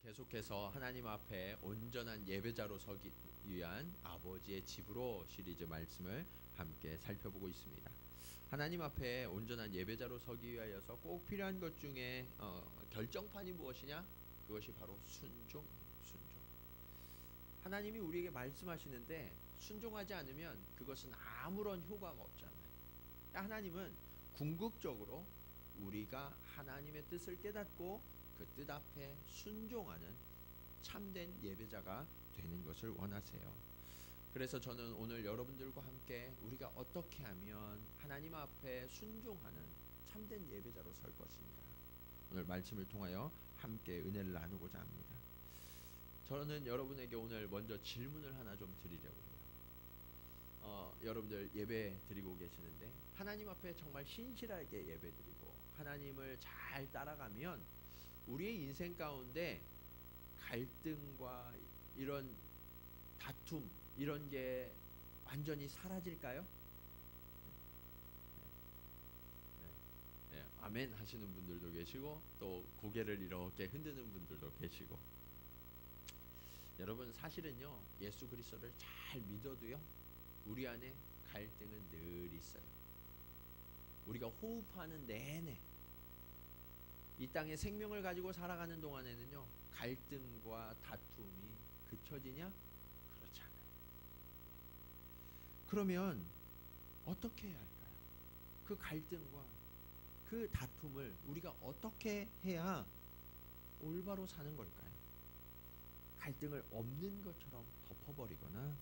계속해서 하나님 앞에 온전한 예배자로 서기 위한 아버지의 집으로 시리즈 말씀을 함께 살펴보고 있습니다. 하나님 앞에 온전한 예배자로 서기 위하여서 꼭 필요한 것 중에 결정판이 무엇이냐? 그것이 바로 순종이에요. 순종. 하나님이 우리에게 말씀하시는데 순종하지 않으면 그것은 아무런 효과가 없잖아요. 하나님은 궁극적으로 우리가 하나님의 뜻을 깨닫고 그 뜻 앞에 순종하는 참된 예배자가 되는 것을 원하세요. 그래서 저는 오늘 여러분들과 함께 우리가 어떻게 하면 하나님 앞에 순종하는 참된 예배자로 설 것인가, 오늘 말씀을 통하여 함께 은혜를 나누고자 합니다. 저는 여러분에게 오늘 먼저 질문을 하나 좀 드리려고 해요. 여러분들 예배 드리고 계시는데 하나님 앞에 정말 신실하게 예배 드리고 하나님을 잘 따라가면 우리의 인생 가운데 갈등과 이런 다툼 이런 게 완전히 사라질까요? 네, 아멘 하시는 분들도 계시고 또 고개를 이렇게 흔드는 분들도 계시고, 여러분 사실은요 예수 그리스도를 잘 믿어도요 우리 안에 갈등은 늘 있어요. 우리가 호흡하는 내내 이 땅에 생명을 가지고 살아가는 동안에는요 갈등과 다툼이 그쳐지냐? 그렇지 않아요. 그러면 어떻게 해야 할까요? 그 갈등과 그 다툼을 우리가 어떻게 해야 올바로 사는 걸까요? 갈등을 없는 것처럼 덮어버리거나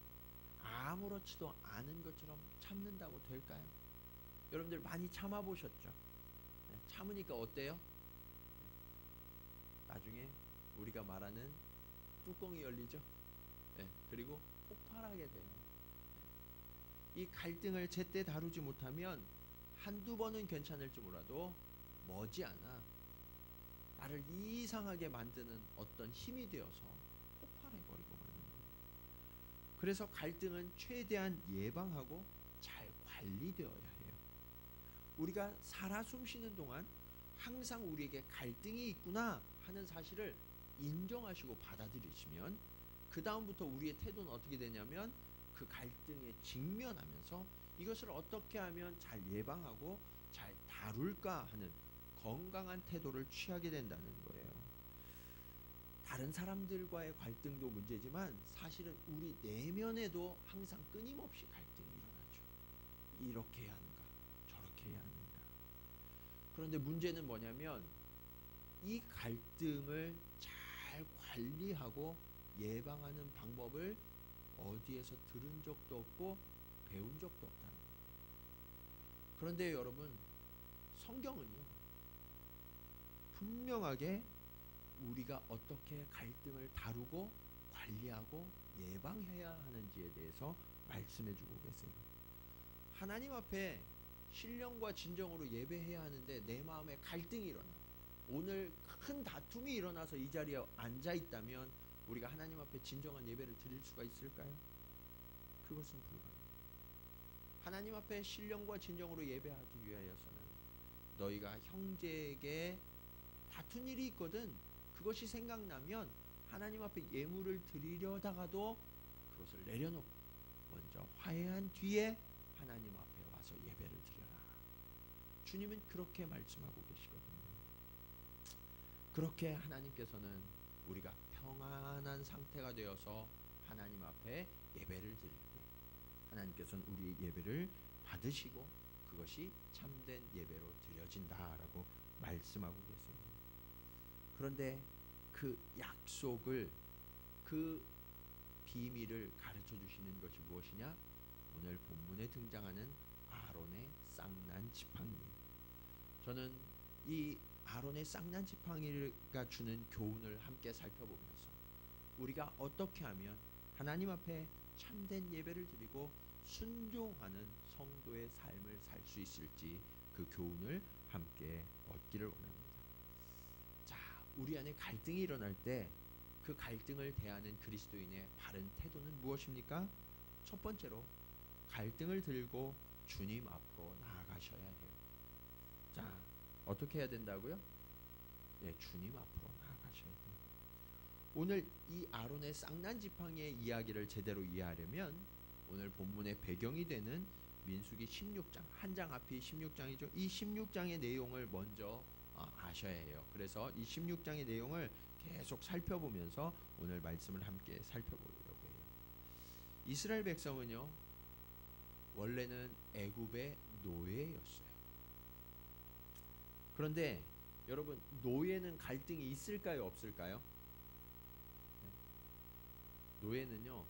아무렇지도 않은 것처럼 참는다고 될까요? 여러분들 많이 참아보셨죠? 참으니까 어때요? 나중에 우리가 말하는 뚜껑이 열리죠. 그리고 폭발하게 돼요. 이 갈등을 제때 다루지 못하면 한두 번은 괜찮을지 몰라도 머지않아 나를 이상하게 만드는 어떤 힘이 되어서 폭발해버리고 마는 거예요. 그래서 갈등은 최대한 예방하고 잘 관리되어야 해요. 우리가 살아 숨쉬는 동안 항상 우리에게 갈등이 있구나 하는 사실을 인정하시고 받아들이시면 그 다음부터 우리의 태도는 어떻게 되냐면 그 갈등에 직면하면서 이것을 어떻게 하면 잘 예방하고 잘 다룰까 하는 건강한 태도를 취하게 된다는 거예요. 다른 사람들과의 갈등도 문제지만 사실은 우리 내면에도 항상 끊임없이 갈등이 일어나죠. 이렇게 해야 하는가, 저렇게 해야 하는가. 그런데 문제는 뭐냐면 이 갈등을 잘 관리하고 예방하는 방법을 어디에서 들은 적도 없고 배운 적도 없다는 거예요. 그런데 여러분, 성경은요 분명하게 우리가 어떻게 갈등을 다루고 관리하고 예방해야 하는지에 대해서 말씀해 주고 계세요. 하나님 앞에 신령과 진정으로 예배해야 하는데 내 마음에 갈등이 일어나, 오늘 큰 다툼이 일어나서 이 자리에 앉아 있다면 우리가 하나님 앞에 진정한 예배를 드릴 수가 있을까요? 그것은 불가능합니다. 하나님 앞에 신령과 진정으로 예배하기 위하여서는 너희가 형제에게 다툰 일이 있거든 그것이 생각나면 하나님 앞에 예물을 드리려다가도 그것을 내려놓고 먼저 화해한 뒤에 하나님 앞에 와서 예배를 드려라. 주님은 그렇게 말씀하고 계시거든요. 그렇게 하나님께서는 우리가 평안한 상태가 되어서 하나님 앞에 예배를 드릴 때 하나님께서는 우리의 예배를 받으시고 그것이 참된 예배로 드려진다라고 말씀하고 계세요. 그런데 그 약속을, 그 비밀을 가르쳐 주시는 것이 무엇이냐? 오늘 본문에 등장하는 아론의 쌍난 지팡이. 저는 이 아론의 쌍난 지팡이가 주는 교훈을 함께 살펴보면서 우리가 어떻게 하면 하나님 앞에 참된 예배를 드리고 순종하는 성도의 삶을 살 수 있을지 그 교훈을 함께 얻기를 원합니다. 자, 우리 안에 갈등이 일어날 때 그 갈등을 대하는 그리스도인의 바른 태도는 무엇입니까? 첫 번째로 갈등을 들고 주님 앞으로 나아가셔야 해요. 자, 어떻게 해야 된다고요? 주님 앞으로 나아가셔야 돼요. 오늘 이 아론의 쌍난 지팡이의 이야기를 제대로 이해하려면 오늘 본문의 배경이 되는 민수기 16장, 한 장 앞이 16장이죠. 이 16장의 내용을 먼저 아셔야 해요. 그래서 이 16장의 내용을 계속 살펴보면서 오늘 말씀을 함께 살펴보려고 해요. 이스라엘 백성은요, 원래는 애굽의 노예였어요. 그런데 여러분, 노예는 갈등이 있을까요, 없을까요? 노예는요,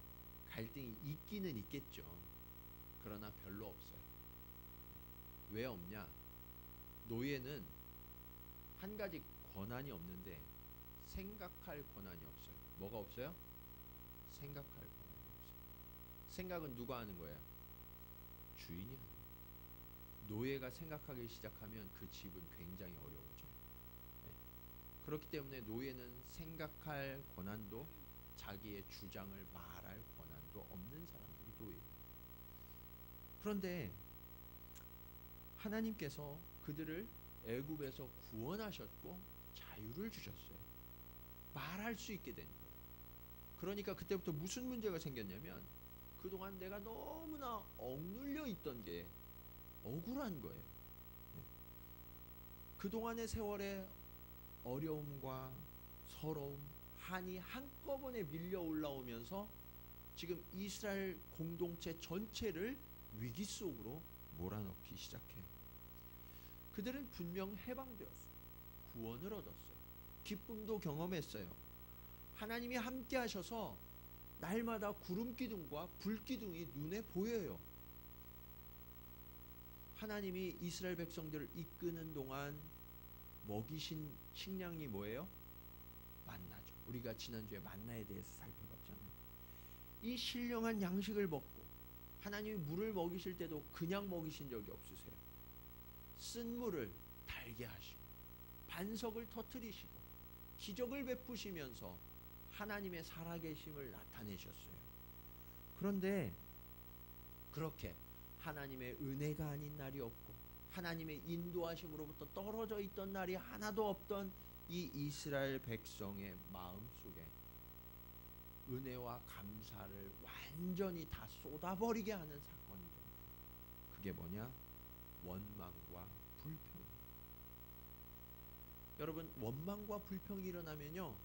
갈등이 있기는 있겠죠. 그러나 별로 없어요. 왜 없냐? 노예는 한 가지 권한이 없는데 생각할 권한이 없어요. 뭐가 없어요? 생각할 권한이 없어요. 생각은 누가 하는 거예요? 주인이 하는 거예요. 노예가 생각하기 시작하면 그 집은 굉장히 어려워져요. 네. 그렇기 때문에 노예는 생각할 권한도 자기의 주장을 말할 권한도 없는 사람들이 노예예요. 그런데 하나님께서 그들을 애굽에서 구원하셨고 자유를 주셨어요. 말할 수 있게 된 거예요. 그러니까 그때부터 무슨 문제가 생겼냐면 그동안 내가 너무나 억눌려 있던 게 억울한 거예요. 그동안의 세월에 어려움과 서러움, 한이 한꺼번에 밀려 올라오면서 지금 이스라엘 공동체 전체를 위기 속으로 몰아넣기 시작해요. 그들은 분명 해방되었어요. 구원을 얻었어요. 기쁨도 경험했어요. 하나님이 함께 하셔서 날마다 구름 기둥과 불 기둥이 눈에 보여요. 하나님이 이스라엘 백성들을 이끄는 동안 먹이신 식량이 뭐예요? 만나죠. 우리가 지난주에 만나에 대해서 살펴봤잖아요. 이 신령한 양식을 먹고 하나님이 물을 먹이실 때도 그냥 먹이신 적이 없으세요. 쓴 물을 달게 하시고 반석을 터뜨리시고 기적을 베푸시면서 하나님의 살아계심을 나타내셨어요. 그런데 그렇게 하나님의 은혜가 아닌 날이 없고 하나님의 인도하심으로부터 떨어져 있던 날이 하나도 없던 이 이스라엘 백성의 마음속에 은혜와 감사를 완전히 다 쏟아버리게 하는 사건이 일어나요. 그게 뭐냐? 원망과 불평이에요. 여러분, 원망과 불평이 일어나면요,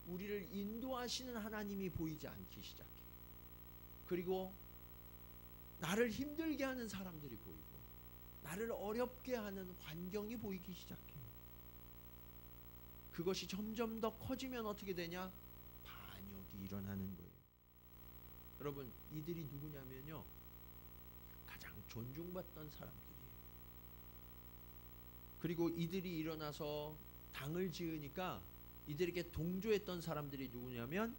우리를 인도하시는 하나님이 보이지 않기 시작해요. 그리고 나를 힘들게 하는 사람들이 보이고 나를 어렵게 하는 환경이 보이기 시작해요. 그것이 점점 더 커지면 어떻게 되냐? 반역이 일어나는 거예요. 여러분, 이들이 누구냐면요, 가장 존중받던 사람들이에요. 그리고 이들이 일어나서 당을 지으니까 이들에게 동조했던 사람들이 누구냐면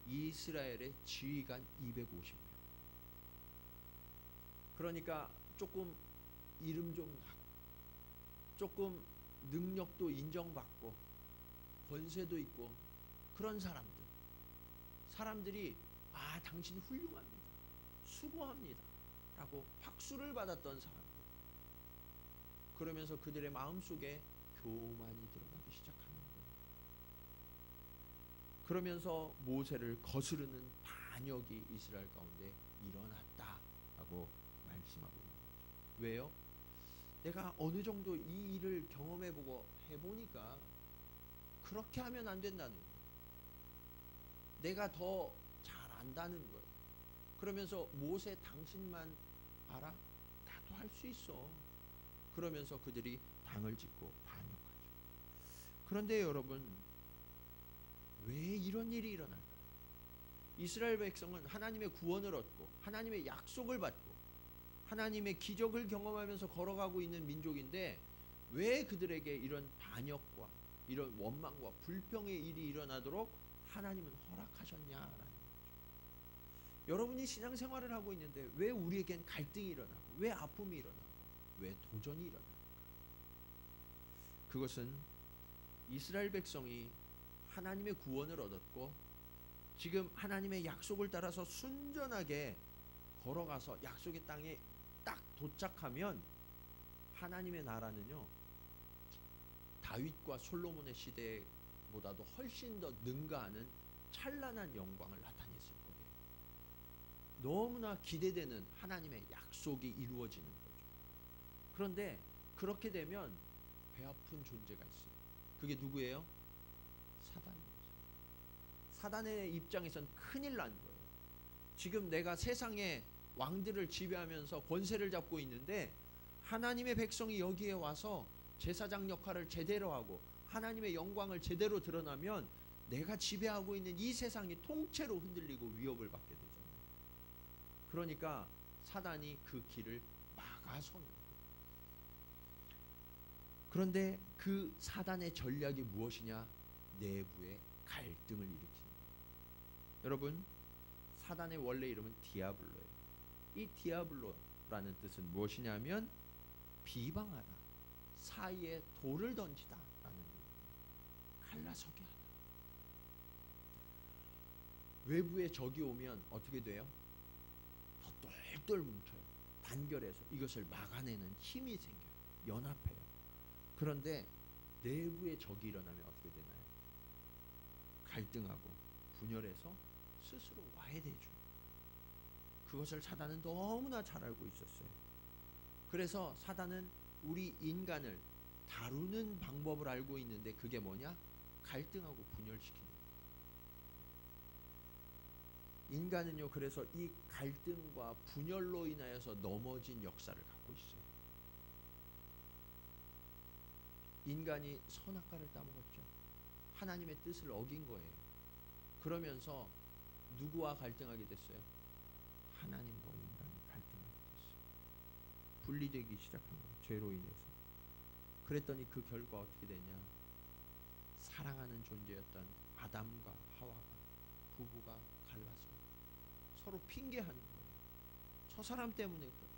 이스라엘의 지휘관 250명. 그러니까 조금 이름 좀 하고 조금 능력도 인정받고 권세도 있고 그런 사람들이 당신 훌륭합니다, 수고합니다 라고 박수를 받았던 사람들. 그러면서 그들의 마음속에 교만이 들어가기 시작하는 거예요. 그러면서 모세를 거스르는 반역이 이스라엘 가운데 일어났다라고 말씀하고 있는 거죠. 왜요? 내가 어느 정도 이 일을 경험해보고 해보니까 그렇게 하면 안 된다는 거예요. 내가 더 잘 안다는 거예요. 그러면서 모세, 당신만 알아? 나도 할 수 있어. 그러면서 그들이 당을 짓고 반역하죠. 그런데 여러분, 왜 이런 일이 일어날까요? 이스라엘 백성은 하나님의 구원을 얻고 하나님의 약속을 받고 하나님의 기적을 경험하면서 걸어가고 있는 민족인데 왜 그들에게 이런 반역과 이런 원망과 불평의 일이 일어나도록 하나님은 허락하셨냐라는 거죠. 여러분이 신앙생활을 하고 있는데 왜 우리에겐 갈등이 일어나고 왜 아픔이 일어나고 왜 도전이 일어날까? 그것은 이스라엘 백성이 하나님의 구원을 얻었고 지금 하나님의 약속을 따라서 순전하게 걸어가서 약속의 땅에 딱 도착하면 하나님의 나라는요, 다윗과 솔로몬의 시대보다도 훨씬 더 능가하는 찬란한 영광을 나타냈을 거예요. 너무나 기대되는 하나님의 약속이 이루어지는 거죠. 그런데 그렇게 되면 배 아픈 존재가 있어요. 그게 누구예요? 사단입니다. 사단의 입장에선 큰일 난 거예요. 지금 내가 세상의 왕들을 지배하면서 권세를 잡고 있는데 하나님의 백성이 여기에 와서 제사장 역할을 제대로 하고 하나님의 영광을 제대로 드러나면 내가 지배하고 있는 이 세상이 통째로 흔들리고 위협을 받게 되잖아요. 그러니까 사단이 그 길을 막아서는 거예요. 그런데 그 사단의 전략이 무엇이냐? 내부의 갈등을 일으키는 거예요. 여러분, 사단의 원래 이름은 디아블로예요. 이 디아블로라는 뜻은 무엇이냐면 비방하다, 사이에 돌을 던지다 라는 의미예요. 갈라서게 하다. 외부의 적이 오면 어떻게 돼요? 더 똘똘 뭉쳐요. 단결해서 이것을 막아내는 힘이 생겨요. 연합해요. 그런데 내부의 적이 일어나면 어떻게 되나요? 갈등하고 분열해서 스스로 와해되죠. 그것을 사단은 너무나 잘 알고 있었어요. 그래서 사단은 우리 인간을 다루는 방법을 알고 있는데 그게 뭐냐? 갈등하고 분열시키는 거예요. 인간은요, 그래서 이 갈등과 분열로 인하여서 넘어진 역사를 갖고 있어요. 인간이 선악과를 따먹었죠. 하나님의 뜻을 어긴 거예요. 그러면서 누구와 갈등하게 됐어요? 하나님과 인간이 갈등하게 됐어요. 분리되기 시작한 거예요. 죄로 인해서. 그랬더니 그 결과 어떻게 되냐? 사랑하는 존재였던 아담과 하와가, 부부가 갈라서 서로 핑계하는 거예요. 저 사람 때문에 그렇다.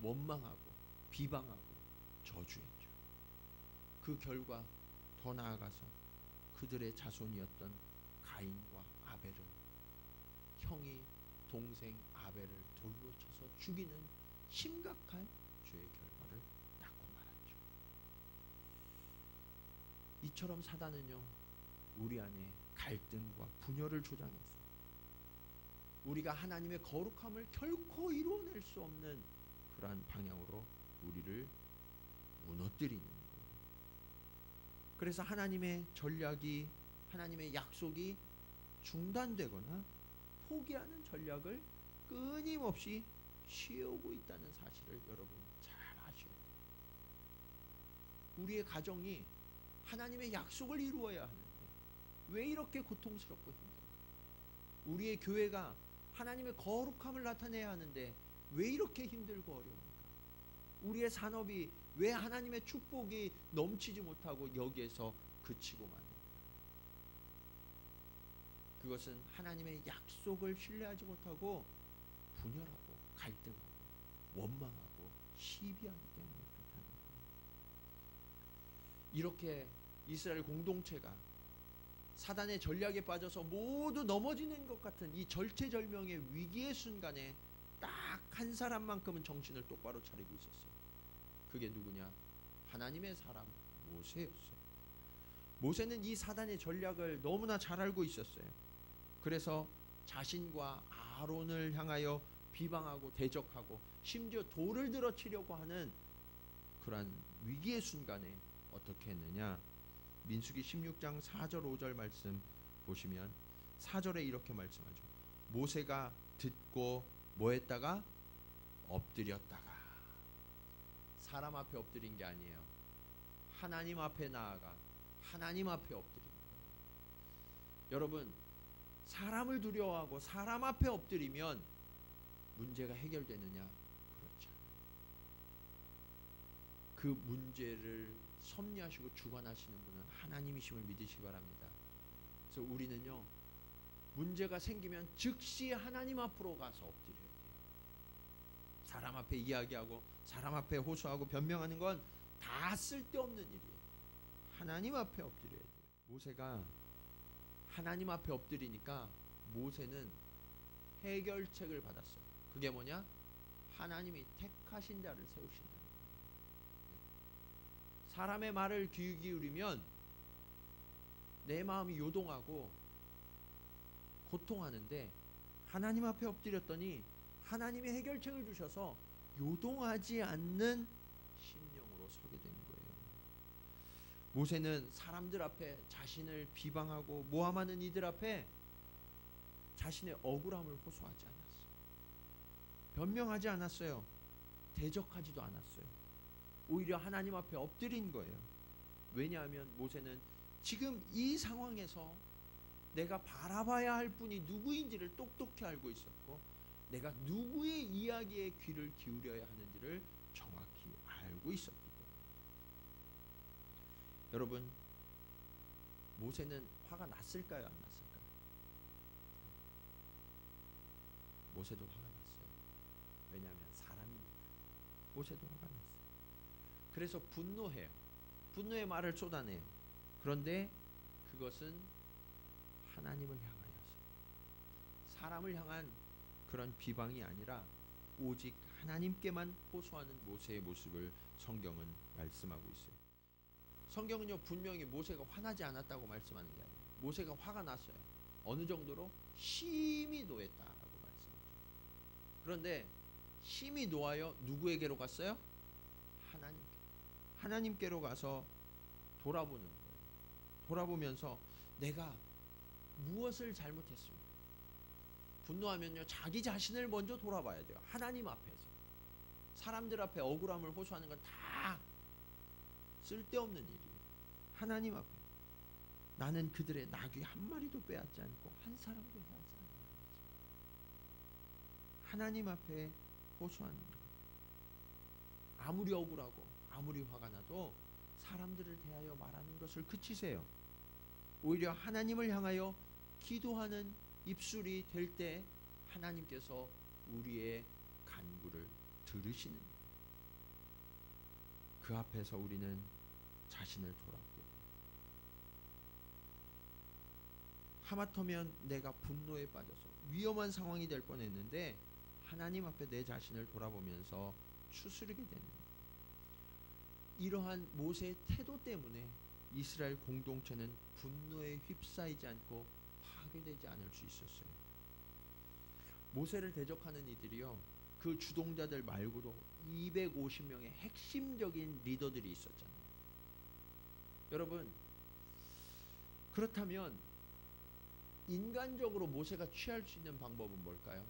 원망하고 비방하고 저주했죠. 그 결과 더 나아가서 그들의 자손이었던 가인과 아벨은 형이 동생 아벨을 돌로 쳐서 죽이는 심각한 죄의 결과를 낳고 말았죠. 이처럼 사단은요, 우리 안에 갈등과 분열을 조장해서 우리가 하나님의 거룩함을 결코 이루어낼 수 없는 그러한 방향으로 우리를 무너뜨리는 거예요. 그래서 하나님의 전략이, 하나님의 약속이 중단되거나 포기하는 전략을 끊임없이 취해오고 있다는 사실을 여러분 잘 아셔야 돼요. 우리의 가정이 하나님의 약속을 이루어야 하는데 왜 이렇게 고통스럽고 힘든가? 우리의 교회가 하나님의 거룩함을 나타내야 하는데 왜 이렇게 힘들고 어려운가? 우리의 산업이 왜 하나님의 축복이 넘치지 못하고 여기에서 그치고 마는가? 그것은 하나님의 약속을 신뢰하지 못하고 분열하고 갈등하고 원망하고 시비하기 때문에 그렇다는 거예요. 이렇게 이스라엘 공동체가 사단의 전략에 빠져서 모두 넘어지는 것 같은 이 절체절명의 위기의 순간에 딱 한 사람만큼은 정신을 똑바로 차리고 있었어요. 그게 누구냐? 하나님의 사람 모세였어요. 모세는 이 사단의 전략을 너무나 잘 알고 있었어요. 그래서 자신과 아론을 향하여 비방하고 대적하고 심지어 돌을 들어치려고 하는 그러한 위기의 순간에 어떻게 했느냐? 민수기 16장 4절 5절 말씀 보시면 4절에 이렇게 말씀하죠. 모세가 듣고 뭐 했다가? 엎드렸다가. 사람 앞에 엎드린 게 아니에요. 하나님 앞에 나아가 하나님 앞에 엎드린 거예요. 여러분, 사람을 두려워하고 사람 앞에 엎드리면 문제가 해결되느냐? 그렇지 않아요. 그 문제를 섭리하시고 주관하시는 분은 하나님이심을 믿으시기 바랍니다. 그래서 우리는요, 문제가 생기면 즉시 하나님 앞으로 가서 엎드려야 돼요. 사람 앞에 이야기하고 사람 앞에 호소하고 변명하는 건 다 쓸데없는 일이에요. 하나님 앞에 엎드려야 돼요. 모세가 하나님 앞에 엎드리니까 모세는 해결책을 받았어요. 그게 뭐냐? 하나님이 택하신 자를 세우신다는 거예요. 사람의 말을 귀 기울이면 내 마음이 요동하고 고통하는데 하나님 앞에 엎드렸더니 하나님이 해결책을 주셔서 요동하지 않는 심령으로 서게 되는 거예요. 모세는 사람들 앞에 자신을 비방하고 모함하는 이들 앞에 자신의 억울함을 호소하지 않았어요. 변명하지 않았어요. 대적하지도 않았어요. 오히려 하나님 앞에 엎드린 거예요. 왜냐하면 모세는 지금 이 상황에서 내가 바라봐야 할 분이 누구인지를 똑똑히 알고 있었고, 내가 누구의 이야기에 귀를 기울여야 하는지를 정확히 알고 있었기 때문에. 여러분, 모세는 화가 났을까요? 안 났을까요? 모세도 화가 났어요. 왜냐하면 사람이니까. 모세도 화가 났어요. 그래서 분노해요. 분노의 말을 쏟아내요. 그런데 그것은 하나님을 향하여서, 사람을 향한 그런 비방이 아니라 오직 하나님께만 호소하는 모세의 모습을 성경은 말씀하고 있어요. 성경은요, 분명히 모세가 화나지 않았다고 말씀하는 게 아니에요. 모세가 화가 났어요. 어느 정도로? 심히 노했다라고 말씀하죠. 그런데 심히 노하여 누구에게로 갔어요? 하나님께로 가서 돌아보는 거예요. 돌아보면서 내가 무엇을 잘못했습니까? 분노하면요, 자기 자신을 먼저 돌아봐야 돼요. 하나님 앞에서. 사람들 앞에 억울함을 호소하는 건 다 쓸데없는 일이에요. 하나님 앞에. 나는 그들의 나귀 한 마리도 빼앗지 않고 한 사람도 해하지 않았습니다. 하나님 앞에 호소하는 것. 아무리 억울하고 아무리 화가 나도 사람들을 대하여 말하는 것을 그치세요. 오히려 하나님을 향하여 기도하는 입술이 될 때 하나님께서 우리의 간구를 들으시는 거예요. 그 앞에서 우리는 자신을 돌아보게 돼요. 하마터면 내가 분노에 빠져서 위험한 상황이 될 뻔했는데 하나님 앞에 내 자신을 돌아보면서 추스르게 되는 거예요. 이러한 모세의 태도 때문에 이스라엘 공동체는 분노에 휩싸이지 않고 파괴되지 않을 수 있었어요. 모세를 대적하는 이들이요, 그 주동자들 말고도 250명의 핵심적인 리더들이 있었잖아요. 여러분, 그렇다면 인간적으로 모세가 취할 수 있는 방법은 뭘까요?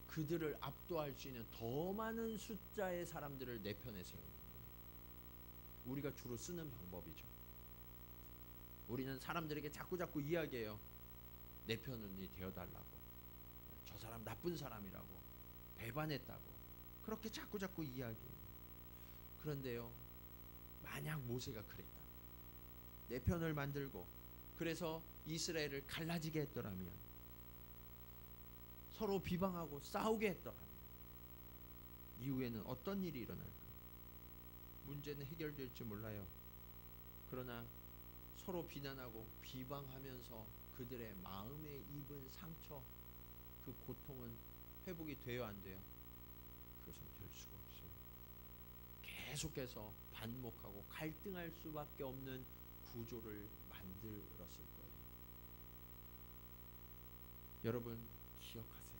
그들을 압도할 수 있는 더 많은 숫자의 사람들을 내 편에 세우는 거예요. 우리가 주로 쓰는 방법이죠. 우리는 사람들에게 자꾸 이야기해요. 내 편이 되어달라고. 저 사람 나쁜 사람이라고. 배반했다고. 그렇게 자꾸 이야기해요. 그런데요, 만약 모세가 그랬다, 내 편을 만들고 그래서 이스라엘을 갈라지게 했더라면, 서로 비방하고 싸우게 했더라면 이후에는 어떤 일이 일어날까? 문제는 해결될지 몰라요. 그러나 서로 비난하고 비방하면서 그들의 마음에 입은 상처, 그 고통은 회복이 돼요, 안 돼요? 그것은 될 수가 없어요. 계속해서 반목하고 갈등할 수밖에 없는 구조를 만들었을 거예요. 여러분, 기억하세요.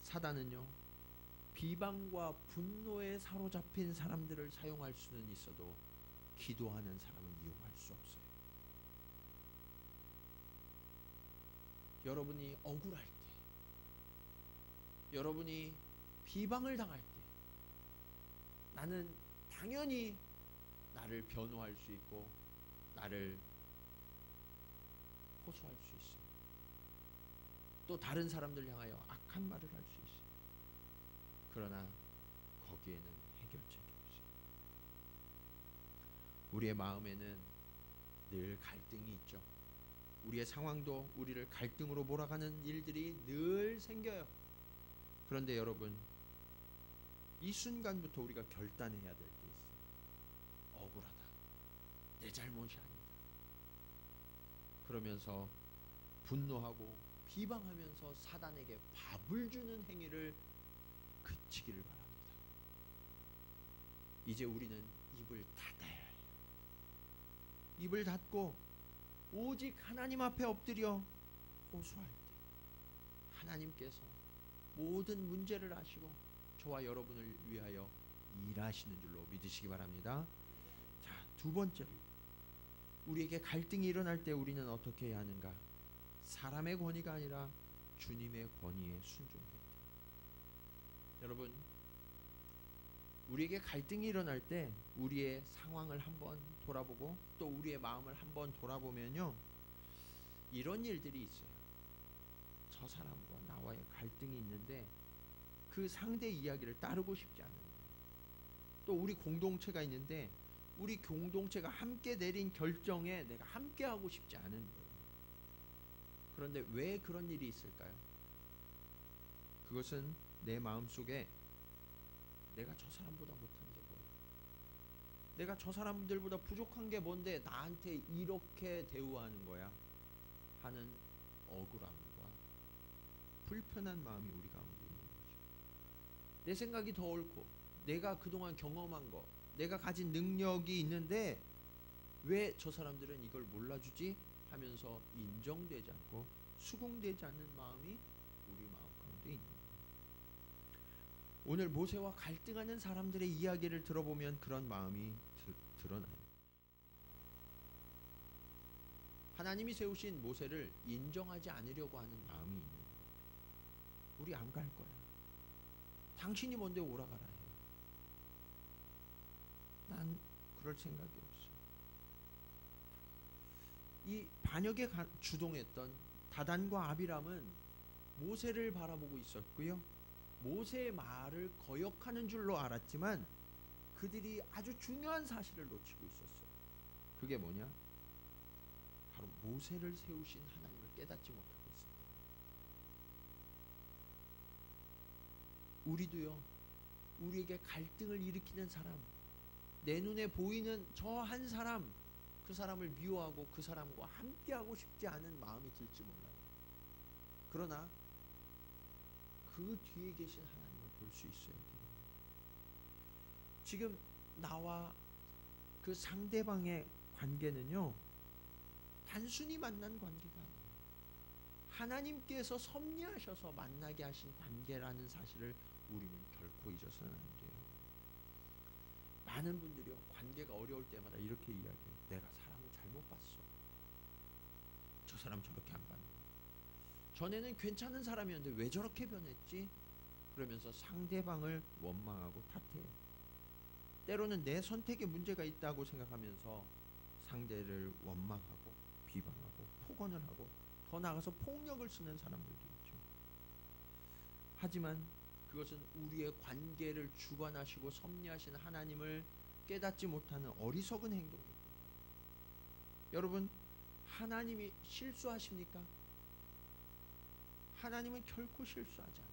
사단은요, 비방과 분노에 사로잡힌 사람들을 사용할 수는 있어도 기도하는 사람은 이용할 수 없어요. 여러분이 억울할 때, 여러분이 비방을 당할 때, 나는 당연히 나를 변호할 수 있고 나를 호소할 수 있어요. 또 다른 사람들 향하여 악한 말을 할 수 있어요. 그러나 거기에는 해결책이 없어요. 우리의 마음에는 늘 갈등이 있죠. 우리의 상황도 우리를 갈등으로 몰아가는 일들이 늘 생겨요. 그런데 여러분, 이 순간부터 우리가 결단해야 될 게 있어요. 억울하다. 내 잘못이 아니다. 그러면서 분노하고 비방하면서 사단에게 밥을 주는 행위를 그치기를 바랍니다. 이제 우리는 입을 닫아야 해요. 입을 닫고 오직 하나님 앞에 엎드려 호소할 때 하나님께서 모든 문제를 아시고 저와 여러분을 위하여 일하시는 줄로 믿으시기 바랍니다. 자, 두 번째로 우리에게 갈등이 일어날 때 우리는 어떻게 해야 하는가? 사람의 권위가 아니라 주님의 권위에 순종해야 돼요. 여러분, 우리에게 갈등이 일어날 때 우리의 상황을 한번 돌아보고 또 우리의 마음을 한번 돌아보면요, 이런 일들이 있어요. 저 사람과 나와의 갈등이 있는데 그 상대 이야기를 따르고 싶지 않은 거예요. 또 우리 공동체가 있는데 우리 공동체가 함께 내린 결정에 내가 함께 하고 싶지 않은 거예요. 그런데 왜 그런 일이 있을까요? 그것은 내 마음속에 내가 저 사람보다 못한 게 뭐야? 내가 저 사람들보다 부족한 게 뭔데 나한테 이렇게 대우하는 거야? 하는 억울함과 불편한 마음이 우리 가운데 있는 거죠. 내 생각이 더 옳고 내가 그동안 경험한 거, 내가 가진 능력이 있는데 왜 저 사람들은 이걸 몰라주지? 하면서 인정되지 않고 수긍되지 않는 마음이 우리 마음 가운데 있는 거예요. 오늘 모세와 갈등하는 사람들의 이야기를 들어보면 그런 마음이 드러나요. 하나님이 세우신 모세를 인정하지 않으려고 하는 마음이 있는 거예요. 우리 안 갈 거야. 당신이 뭔데 오라가라 해. 난 그럴 생각이 없어. 이 반역에 주동했던 다단과 아비람은 모세를 바라보고 있었고요, 모세의 말을 거역하는 줄로 알았지만 그들이 아주 중요한 사실을 놓치고 있었어요. 그게 뭐냐? 바로 모세를 세우신 하나님을 깨닫지 못하고 있습니다. 우리도요, 우리에게 갈등을 일으키는 사람, 내 눈에 보이는 저 한 사람, 그 사람을 미워하고 그 사람과 함께하고 싶지 않은 마음이 들지 몰라요. 그러나 그 뒤에 계신 하나님을 볼 수 있어야 돼요. 지금 나와 그 상대방의 관계는요, 단순히 만난 관계가 아니에요. 하나님께서 섭리하셔서 만나게 하신 관계라는 사실을 우리는 결코 잊어서는 안 돼요. 많은 분들이요, 관계가 어려울 때마다 이렇게 이야기해요. 내가 사람을 잘못 봤어. 저 사람 저렇게 안 봤네. 전에는 괜찮은 사람이었는데 왜 저렇게 변했지? 그러면서 상대방을 원망하고 탓해요. 때로는 내 선택에 문제가 있다고 생각하면서 상대를 원망하고 비방하고 폭언을 하고 더 나아가서 폭력을 쓰는 사람들도 있죠. 하지만 그것은 우리의 관계를 주관하시고 섭리하신 하나님을 깨닫지 못하는 어리석은 행동이고, 여러분, 하나님이 실수하십니까? 하나님은 결코 실수하지 않으세요.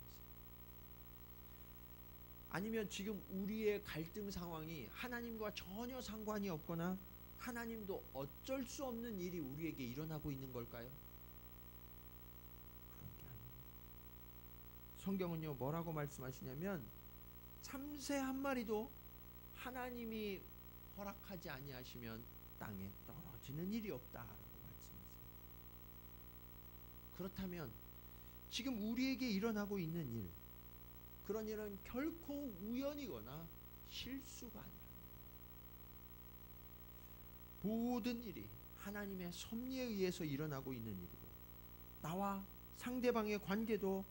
아니면 지금 우리의 갈등 상황이 하나님과 전혀 상관이 없거나 하나님도 어쩔 수 없는 일이 우리에게 일어나고 있는 걸까요? 그런 게 아니에요. 성경은요, 뭐라고 말씀하시냐면 참새 한 마리도 하나님이 허락하지 아니하시면 땅에 떨어지는 일이 없다라고 말씀하세요. 그렇다면 지금 우리에게 일어나고 있는 일, 그런 일은 결코 우연이거나 실수가 아니라 모든 일이 하나님의 섭리에 의해서 일어나고 있는 일이고, 나와 상대방의 관계도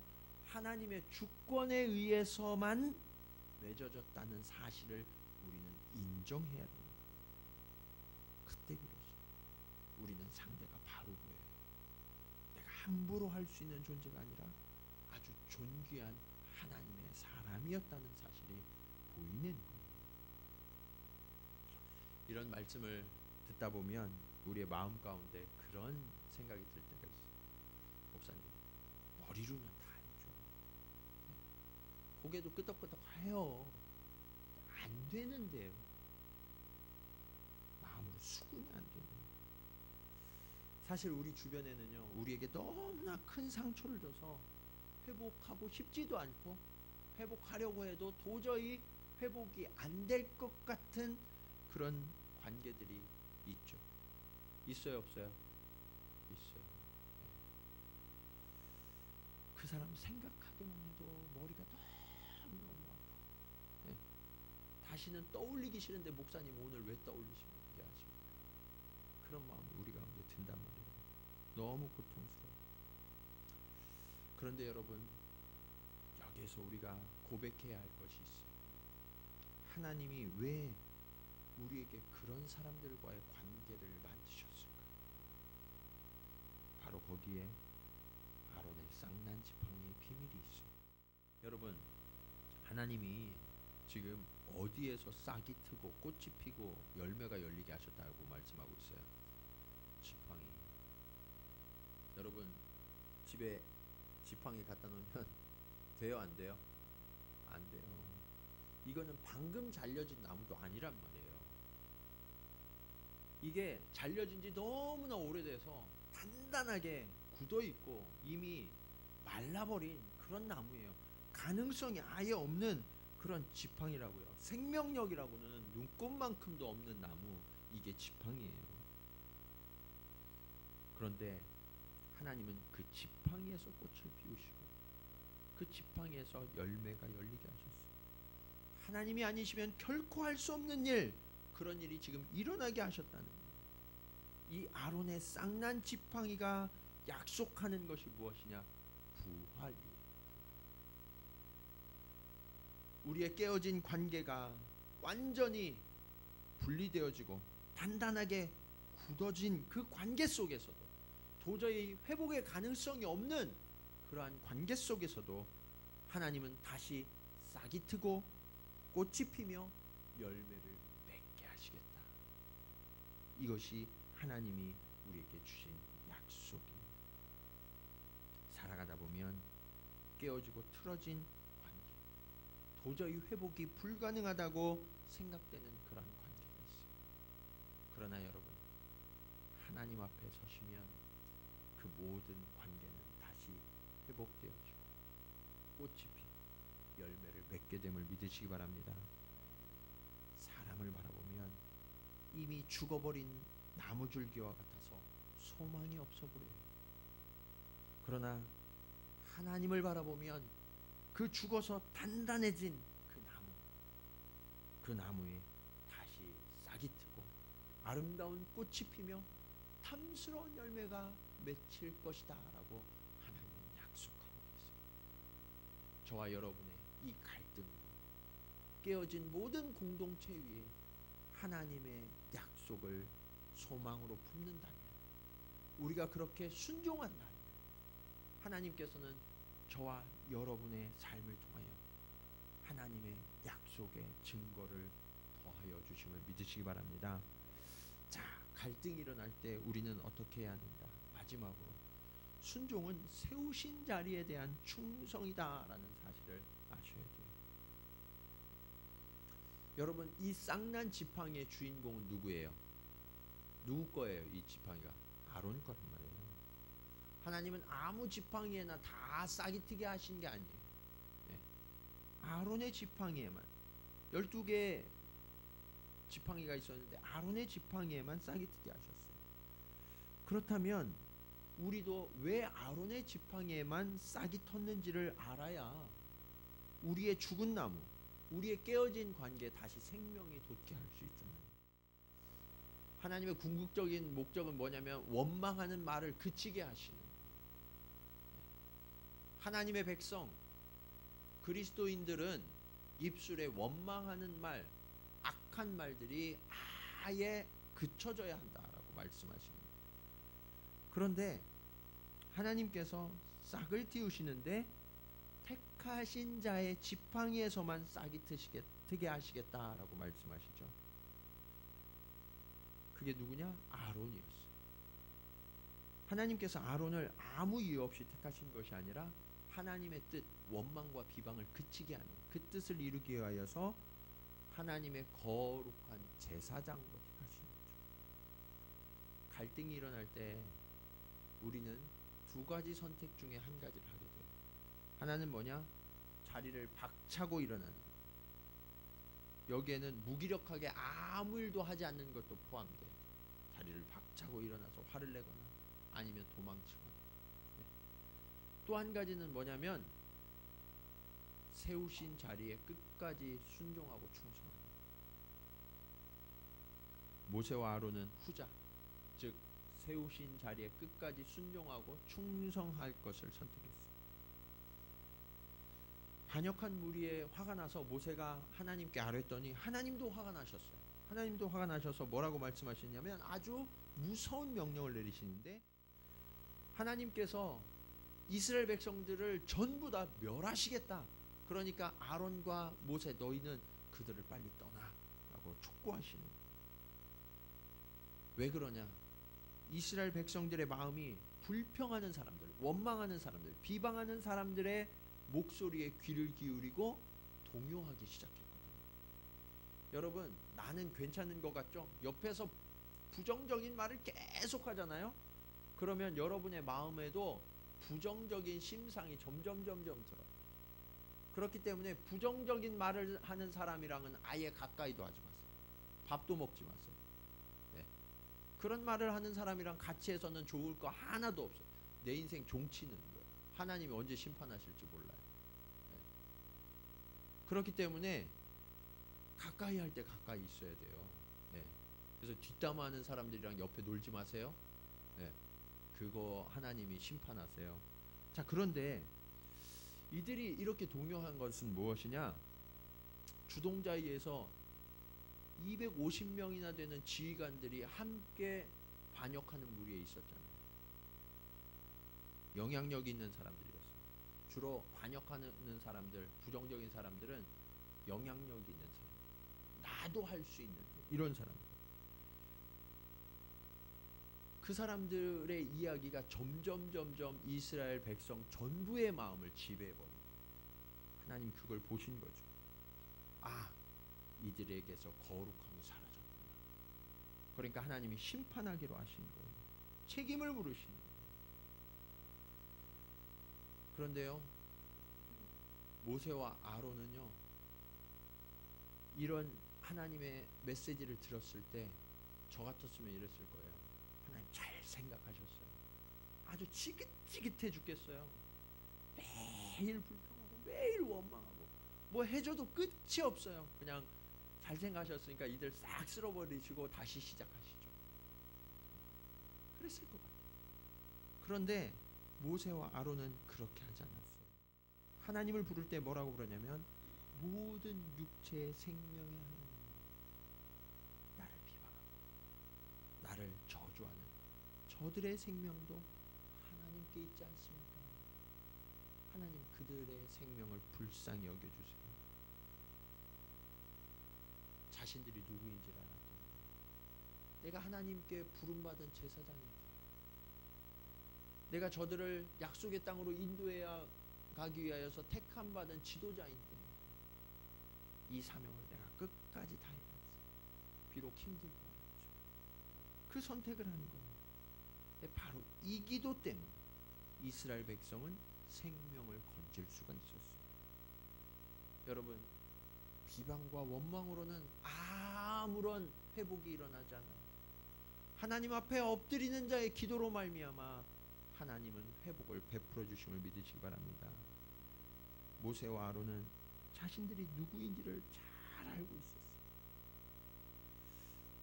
하나님의 주권에 의해서만 맺어졌다는 사실을 우리는 인정해야 됩니다. 그때 비로소 우리는 상대가 바로 보여요. 내가 함부로 할 수 있는 존재가 아니라 아주 존귀한 하나님의 사람이었다는 사실이 보이는 거예요. 이런 말씀을 듣다 보면 우리의 마음 가운데 그런 생각이 들 때가 있어요. 목사님, 머리로는 다 알죠. 고개도 끄덕끄덕 해요. 안 되는데요. 마음으로 수긍이 안 되는. 사실 우리 주변에는요, 우리에게 너무나 큰 상처를 줘서 회복하고 싶지도 않고 회복하려고 해도 도저히 회복이 안 될 것 같은 그런 관계들이 있죠. 있어요, 없어요? 있어요. 그 사람 생각하기만 해도 머리가 너무 아프고, 예. 다시는 떠올리기 싫은데 목사님 오늘 왜 떠올리시면 그게 아십니까? 그런 마음이 우리 가운데 든단 말이에요. 너무 고통스러워. 그런데 여러분, 여기에서 우리가 고백해야 할 것이 있어요. 하나님이 왜 우리에게 그런 사람들과의 관계를 만드셨을까? 바로 거기에 아론의 쌍난 지팡이의 비밀이 있어요. 여러분, 하나님이 지금 어디에서 싹이 트고 꽃이 피고 열매가 열리게 하셨다고 말씀하고 있어요? 지팡이. 여러분, 집에 지팡이 갖다 놓으면 돼요, 안 돼요? 안 돼요. 이거는 방금 잘려진 나무도 아니란 말이에요. 이게 잘려진 지 너무나 오래돼서 단단하게 굳어있고 이미 말라버린 그런 나무예요. 가능성이 아예 없는 그런 지팡이라고요. 생명력이라고는 눈꽃만큼도 없는 나무, 이게 지팡이에요. 그런데 하나님은 그 지팡이에서 꽃을 피우시고 그 지팡이에서 열매가 열리게 하셨어요. 하나님이 아니시면 결코 할 수 없는 일, 그런 일이 지금 일어나게 하셨다는 거예요. 이 아론의 쌍난 지팡이가 약속하는 것이 무엇이냐? 부활이에요. 우리의 깨어진 관계가 완전히 분리되어지고 단단하게 굳어진 그 관계 속에서도, 도저히 회복의 가능성이 없는 그러한 관계 속에서도 하나님은 다시 싹이 트고 꽃이 피며 열매를 맺게 하시겠다. 이것이 하나님이 우리에게 주신 약속입니다. 살아가다 보면 깨어지고 틀어진 관계, 도저히 회복이 불가능하다고 생각되는 그런 관계가 있어요. 그러나 여러분, 하나님 앞에 서시면 그 모든 관계는 다시 회복되어지고 꽃이 피고 열매를 맺게 됨을 믿으시기 바랍니다. 사람을 바라보면 이미 죽어버린 나무줄기와 같아서 소망이 없어 보여요. 그러나 하나님을 바라보면 그 죽어서 단단해진 그 나무에 다시 싹이 트고 아름다운 꽃이 피며 탐스러운 열매가 맺힐 것이다 라고 하나님은 약속하고 계세요. 저와 여러분의 이 갈등, 깨어진 모든 공동체 위에 하나님의 약속을 소망으로 품는다면, 우리가 그렇게 순종한다면 하나님께서는 저와 여러분의 삶을 통하여 하나님의 약속의 증거를 더하여 주심을 믿으시기 바랍니다. 자, 갈등이 일어날 때 우리는 어떻게 해야 하는가? 마지막으로, 순종은 세우신 자리에 대한 충성이다라는 사실을 아셔야 돼요. 여러분, 이 쌍난 지팡이의 주인공은 누구예요? 누구 거예요? 이 지팡이가 아론 거란 말이에요. 하나님은 아무 지팡이에나 다 싹이 트게 하신 게 아니에요. 네. 아론의 지팡이에만 12개의 지팡이가 있었는데 아론의 지팡이에만 싹이 트게 하셨어요. 그렇다면 우리도 왜 아론의 지팡이에만 싹이 텄는지를 알아야 우리의 죽은 나무, 우리의 깨어진 관계에 다시 생명이 돋게 할 수 있잖아요. 하나님의 궁극적인 목적은 뭐냐면 원망하는 말을 그치게 하시는, 하나님의 백성 그리스도인들은 입술에 원망하는 말, 악한 말들이 아예 그쳐져야 한다라고 말씀하시는 거예요. 그런데 하나님께서 싹을 틔우시는데 택하신 자의 지팡이에서만 싹이 트게 하시겠다라고 말씀하시죠. 그게 누구냐? 아론이었어요. 하나님께서 아론을 아무 이유 없이 택하신 것이 아니라 하나님의 뜻, 원망과 비방을 그치게 하는 그 뜻을 이루기 위하여서 하나님의 거룩한 제사장으로 택하신 거죠. 갈등이 일어날 때 우리는 두 가지 선택 중에 한 가지를 하게 돼요. 하나는 뭐냐? 자리를 박차고 일어나는 거예요. 여기에는 무기력하게 아무 일도 하지 않는 것도 포함돼요. 자리를 박차고 일어나서 화를 내거나 아니면 도망치거나. 또 한 가지는 뭐냐면 세우신 자리에 끝까지 순종하고 충성하는. 모세와 아론은 후자, 즉 세우신 자리에 끝까지 순종하고 충성할 것을 선택했어요. 반역한 무리에 화가 나서 모세가 하나님께 아뢰었더니 하나님도 화가 나셨어요. 하나님도 화가 나셔서 뭐라고 말씀하시냐면 아주 무서운 명령을 내리시는데, 하나님께서 이스라엘 백성들을 전부 다 멸하시겠다. 그러니까 아론과 모세, 너희는 그들을 빨리 떠나라고 촉구하시는 거예요. 왜 그러냐? 이스라엘 백성들의 마음이 불평하는 사람들, 원망하는 사람들, 비방하는 사람들의 목소리에 귀를 기울이고 동요하기 시작했거든요. 여러분, 나는 괜찮은 것 같죠? 옆에서 부정적인 말을 계속 하잖아요. 그러면 여러분의 마음에도 부정적인 심상이 점점 들어요. 그렇기 때문에 부정적인 말을 하는 사람이랑은 아예 가까이도 하지 마세요. 밥도 먹지 마세요. 네. 그런 말을 하는 사람이랑 같이 해서는 좋을 거 하나도 없어요. 내 인생 종치는 거예요. 하나님이 언제 심판하실지 몰라요. 네. 그렇기 때문에 가까이 할 때 가까이 있어야 돼요. 네. 그래서 뒷담화하는 사람들이랑 옆에 놀지 마세요. 네. 그거 하나님이 심판하세요. 자, 그런데 이들이 이렇게 동요한 것은 무엇이냐? 주동자에 의해서 250명이나 되는 지휘관들이 함께 반역하는 무리에 있었잖아요. 영향력 있는 사람들이었어요. 주로 반역하는 사람들, 부정적인 사람들은 영향력 있는 사람, 나도 할 수 있는 이런 사람들. 그 사람들의 이야기가 점점 이스라엘 백성 전부의 마음을 지배해버린 거예요. 하나님 그걸 보신 거죠. 아, 이들에게서 거룩함이 사라졌구나. 그러니까 하나님이 심판하기로 하신 거예요. 책임을 물으시는 거예요. 그런데요, 모세와 아론은요, 이런 하나님의 메시지를 들었을 때 저 같았으면 이랬을 거예요. 하나님 잘 생각하셨어요. 아주 지긋지긋해 죽겠어요. 매일 불평하고 매일 원망하고 뭐 해줘도 끝이 없어요. 그냥 잘 생각하셨으니까 이들 싹 쓸어버리시고 다시 시작하시죠. 그랬을 것 같아요. 그런데 모세와 아론은 그렇게 하지 않았어요. 하나님을 부를 때 뭐라고 부르냐면 모든 육체의 생명의 하나님, 나를 비방하고 나를 저주하는 저들의 생명도 하나님께 있지 않습니까? 하나님 그들의 생명을 불쌍히 여겨주세요. 자신들이 누구인지를 알았더니 내가 하나님께 부름받은 제사장인데, 내가 저들을 약속의 땅으로 인도해야 가기 위하여서 택함받은 지도자인데 이 사명을 내가 끝까지 다해야지. 비록 힘들고 어렵죠. 그 선택을 하는 거예요. 바로 이 기도 때문에 이스라엘 백성은 생명을 건질 수가 있었어요. 여러분, 비방과 원망으로는 아무런 회복이 일어나지 않아요. 하나님 앞에 엎드리는 자의 기도로 말미암아 하나님은 회복을 베풀어 주심을 믿으시기 바랍니다. 모세와 아론은 자신들이 누구인지를 잘 알고 있었어요.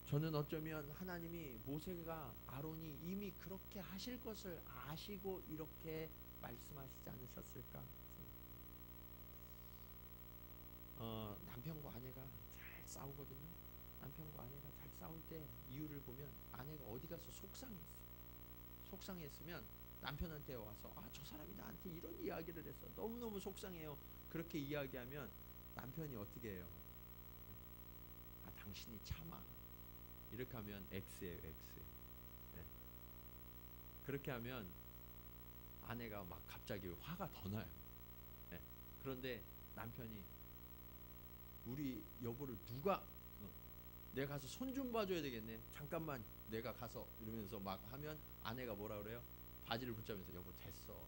저는 어쩌면 하나님이 모세가 아론이 이미 그렇게 하실 것을 아시고 이렇게 말씀하시지 않으셨을까 생각해요. 남편과 아내가 잘 싸우거든요. 남편과 아내가 잘 싸울 때 이유를 보면 아내가 어디 가서 속상했어요. 속상했으면 남편한테 와서 저 사람이 나한테 이런 이야기를 했어. 너무너무 속상해요. 그렇게 이야기하면 남편이 어떻게 해요? 당신이 참아. 이렇게 하면 X예요, X. 네. 그렇게 하면 아내가 막 갑자기 화가 더 나요. 네. 그런데 남편이 우리 여보를 누가 내가 가서 손 좀 봐줘야 되겠네. 잠깐만 내가 가서 이러면서 막 하면 아내가 뭐라 그래요? 바지를 붙잡으면서 여보 됐어.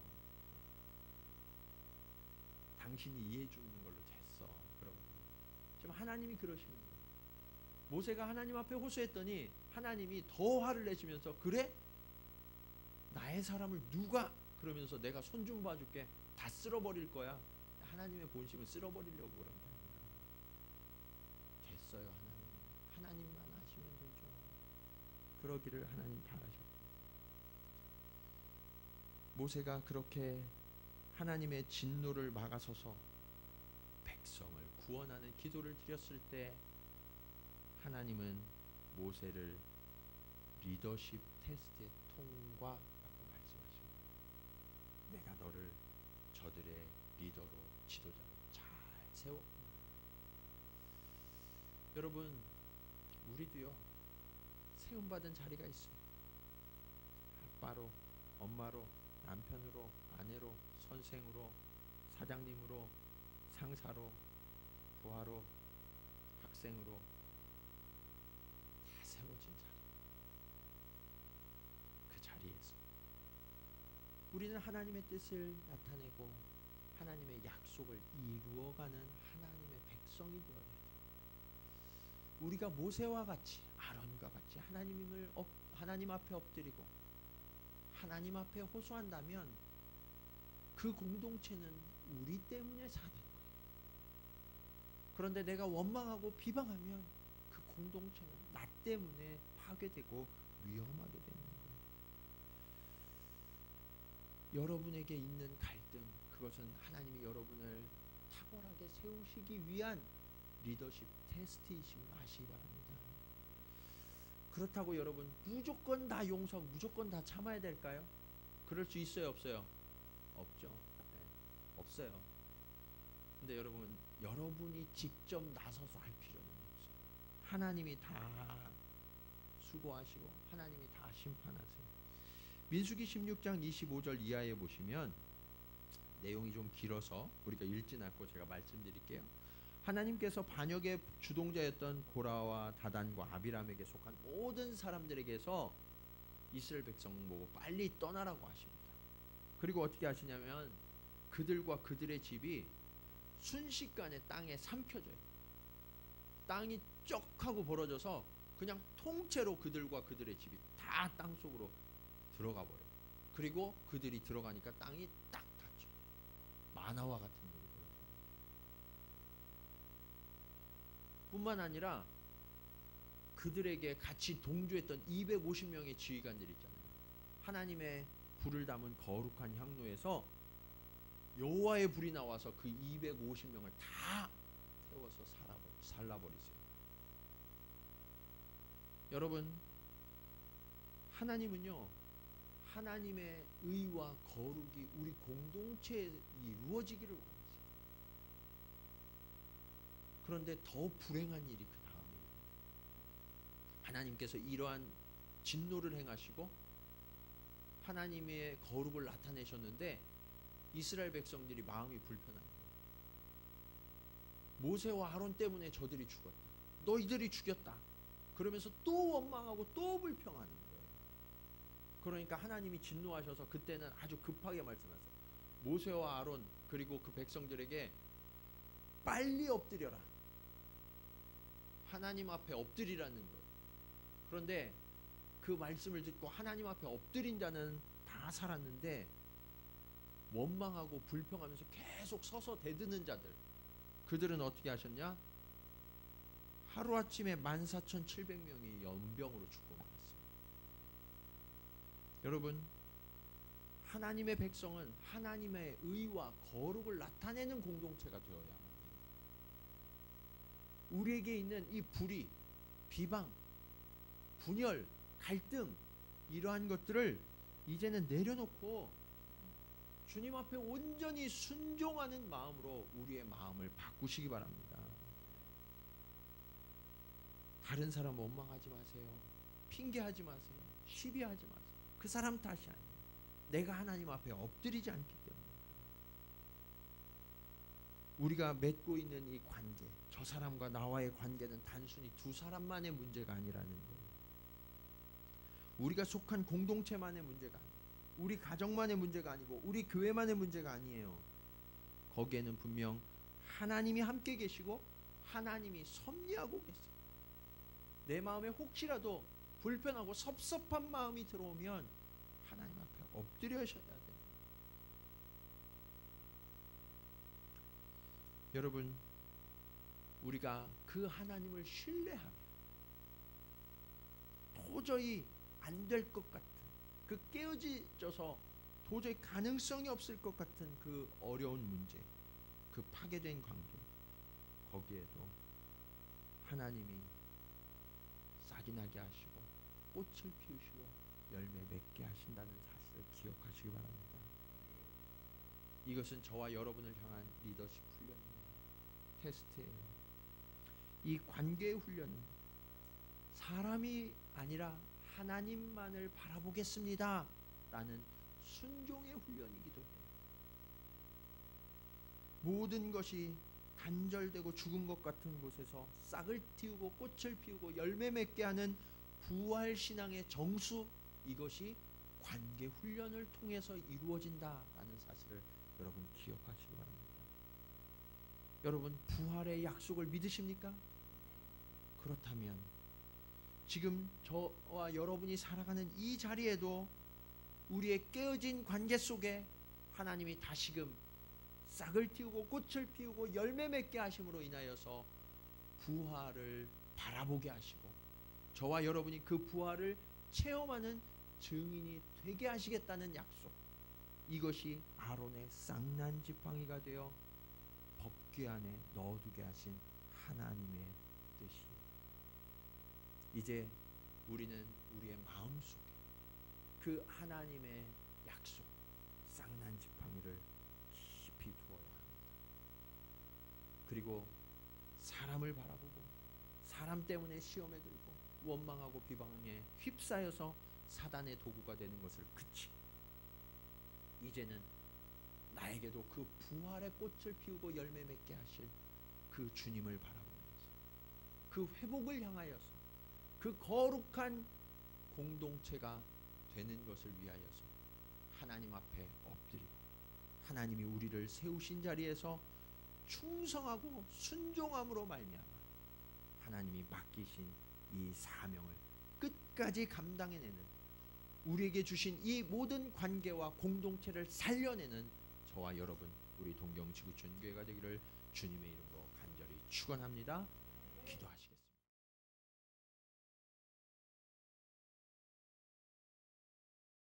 당신이 이해해 주는 걸로 됐어. 그러고 지금 하나님이 그러시는 거예요. 모세가 하나님 앞에 호소했더니 하나님이 더 화를 내시면서 그래? 나의 사람을 누가 그러면서 내가 손 좀 봐줄게. 다 쓸어버릴 거야. 하나님의 본심은 쓸어버리려고 그런 게 아니라 됐어요. 하나님만 하시면 되죠. 그러기를 하나님 바라셨고, 모세가 그렇게 하나님의 진노를 막아서서 백성을 구원하는 기도를 드렸을 때 하나님은 모세를 리더십 테스트에 통과라고 말씀하십니다. 내가 너를 저들의 리더로, 지도자로 잘 세웠구나. 여러분, 우리도요 세움받은 자리가 있어요. 아빠로, 엄마로, 남편으로, 아내로, 선생으로, 사장님으로, 상사로, 부하로, 학생으로 다 세워진 자리. 그 자리에서 우리는 하나님의 뜻을 나타내고 하나님의 약속을 이루어가는 하나님의 백성이 되어야 돼요. 우리가 모세와 같이, 아론과 같이 하나님 앞에 엎드리고 하나님 앞에 호소한다면 그 공동체는 우리 때문에 사는 거예요. 그런데 내가 원망하고 비방하면 그 공동체는 나 때문에 파괴되고 위험하게 되는 거예요. 여러분에게 있는 갈등, 그것은 하나님이 여러분을 탁월하게 세우시기 위한 리더십 테스트이심을 아시기 바랍니다. 그렇다고 여러분 무조건 다 용서하고 무조건 다 참아야 될까요? 그럴 수 있어요, 없어요? 없죠. 네, 없어요. 근데 여러분이 직접 나서서 할 필요는 없어요. 하나님이 다 수고하시고 하나님이 다 심판하세요. 민수기 16장 25절 이하에 보시면 내용이 좀 길어서 우리가 읽진 않고 제가 말씀드릴게요. 하나님께서 반역의 주동자였던 고라와 다단과 아비람에게 속한 모든 사람들에게서 이스라엘 백성 보고 빨리 떠나라고 하십니다. 그리고 어떻게 하시냐면 그들과 그들의 집이 순식간에 땅에 삼켜져요. 땅이 쩍 하고 벌어져서 그냥 통째로 그들과 그들의 집이 다 땅속으로 들어가 버려요. 그리고 그들이 들어가니까 땅이 딱 닫죠. 만화와 같은 일이 벌어집니다. 뿐만 아니라 그들에게 같이 동조했던 250명의 지휘관들 있잖아요. 하나님의 불을 담은 거룩한 향로에서 여호와의 불이 나와서 그 250명을 다 태워서 살라버리세요. 여러분, 하나님은요 하나님의 의와 거룩이 우리 공동체에 이루어지기를 원하세요. 그런데 더 불행한 일이 그 다음이에요. 하나님께서 이러한 진노를 행하시고 하나님의 거룩을 나타내셨는데 이스라엘 백성들이 마음이 불편한 거예요. 모세와 아론 때문에 저들이 죽었다. 너희들이 죽였다. 그러면서 또 원망하고 또 불평하는 거예요. 그러니까 하나님이 진노하셔서 그때는 아주 급하게 말씀하세요. 모세와 아론 그리고 그 백성들에게 빨리 엎드려라. 하나님 앞에 엎드리라는 거예요. 그런데 그 말씀을 듣고 하나님 앞에 엎드린 자는 다 살았는데 원망하고 불평하면서 계속 서서 대드는 자들, 그들은 어떻게 하셨냐? 하루아침에 14,700명이 연병으로 죽고 말았어요. 여러분, 하나님의 백성은 하나님의 의와 거룩을 나타내는 공동체가 되어야만 해요. 우리에게 있는 이 불의, 비방, 분열, 갈등, 이러한 것들을 이제는 내려놓고 주님 앞에 온전히 순종하는 마음으로 우리의 마음을 바꾸시기 바랍니다. 다른 사람 원망하지 마세요. 핑계하지 마세요. 시비하지 마세요. 그 사람 탓이 아니에요. 내가 하나님 앞에 엎드리지 않기 때문에. 우리가 맺고 있는 이 관계, 저 사람과 나와의 관계는 단순히 두 사람만의 문제가 아니라는 거예요. 우리가 속한 공동체만의 문제가 아니에요. 우리 가정만의 문제가 아니고 우리 교회만의 문제가 아니에요. 거기에는 분명 하나님이 함께 계시고 하나님이 섭리하고 계세요. 내 마음에 혹시라도 불편하고 섭섭한 마음이 들어오면 하나님 앞에 엎드려셔야 돼요. 여러분, 우리가 그 하나님을 신뢰하며 도저히 안 될 것 같은, 그 깨어져서 도저히 가능성이 없을 것 같은 그 어려운 문제, 그 파괴된 관계, 거기에도 하나님이 싹이 나게 하시고 꽃을 피우시고 열매 맺게 하신다는 사실을 기억하시기 바랍니다. 이것은 저와 여러분을 향한 리더십 훈련입니다. 테스트예요. 이 관계의 훈련은 사람이 아니라 하나님만을 바라보겠습니다 라는 순종의 훈련이기도 해요. 모든 것이 단절되고 죽은 것 같은 곳에서 싹을 틔우고 꽃을 피우고 열매 맺게 하는 부활신앙의 정수, 이것이 관계 훈련을 통해서 이루어진다라는 사실을 여러분 기억하시기 바랍니다. 여러분, 부활의 약속을 믿으십니까? 그렇다면 지금 저와 여러분이 살아가는 이 자리에도 우리의 깨어진 관계 속에 하나님이 다시금 싹을 틔우고 꽃을 피우고 열매 맺게 하심으로 인하여서 부활을 바라보게 하시고 저와 여러분이 그 부활을 체험하는 증인이 되게 하시겠다는 약속, 이것이 아론의 쌍난 지팡이가 되어 법궤 안에 넣어두게 하신 하나님의 뜻이에요. 이제 우리는 우리의 마음속에 그 하나님의 약속, 쌍난 지팡이를 깊이 두어야 합니다. 그리고 사람을 바라보고 사람 때문에 시험에 들고 원망하고 비방에 휩싸여서 사단의 도구가 되는 것을 그치고 이제는 나에게도 그 부활의 꽃을 피우고 열매 맺게 하실 그 주님을 바라보면서 그 회복을 향하여서 그 거룩한 공동체가 되는 것을 위하여서 하나님 앞에 엎드리고 하나님이 우리를 세우신 자리에서 충성하고 순종함으로 말미암아 하나님이 맡기신 이 사명을 끝까지 감당해내는, 우리에게 주신 이 모든 관계와 공동체를 살려내는 저와 여러분, 우리 동경지구촌교회가 되기를 주님의 이름으로 간절히 축원합니다. 기도하시겠습니다.